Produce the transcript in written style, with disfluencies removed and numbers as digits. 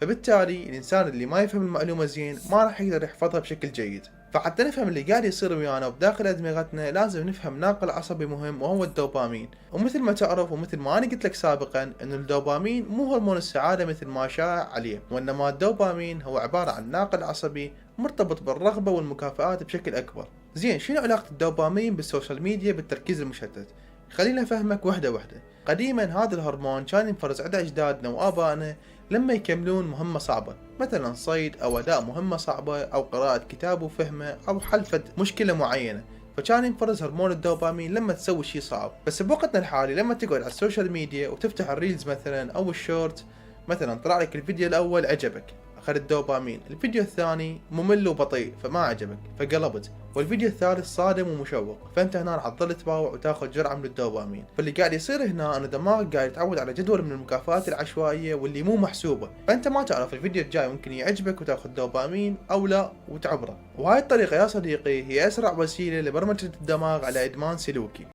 فبالتالي الإنسان اللي ما يفهم المعلومة زين ما راح يقدر يحفظها بشكل جيد. فحتى نفهم اللي قاعد يصير ويانا وبداخل أدمغتنا لازم نفهم ناقل عصبي مهم وهو الدوبامين. ومثل ما تعرف ومثل ما أنا قلت لك سابقا أن الدوبامين مو هرمون السعادة مثل ما شائع عليه، وإنما الدوبامين هو عبارة عن ناقل عصبي مرتبط بالرغبة والمكافآت بشكل أكبر. زين، شنو علاقة الدوبامين بالسوشيال ميديا بالتركيز المشتت؟ خلينا أفهمك وحدة وحدة. قديما هذا الهرمون كان ينفرز عند أجدادنا وآبائنا لما يكملون مهمة صعبة، مثلا صيد أو أداء مهمة صعبة أو قراءة كتاب وفهمه أو حل مشكلة معينة، فكان ينفرز هرمون الدوبامين لما تسوي شي صعب. بس بوقتنا الحالي لما تقعد على السوشيال ميديا وتفتح الريلز مثلا أو الشورت، مثلا طلع لك الفيديو الأول عجبك أخذ الدوبامين، الفيديو الثاني ممل وبطيء فما عجبك فقلبت، والفيديو الثالث صادم ومشوق، فانت هنا راح تظل تباوع وتاخذ جرعه من الدوبامين. فاللي قاعد يصير هنا ان دماغك قاعد يتعود على جدول من المكافآت العشوائيه واللي مو محسوبه، فانت ما تعرف الفيديو الجاي ممكن يعجبك وتاخذ دوبامين او لا وتعبره. وهاي الطريقه يا صديقي هي اسرع وسيله لبرمجه الدماغ على ادمان سلوكي.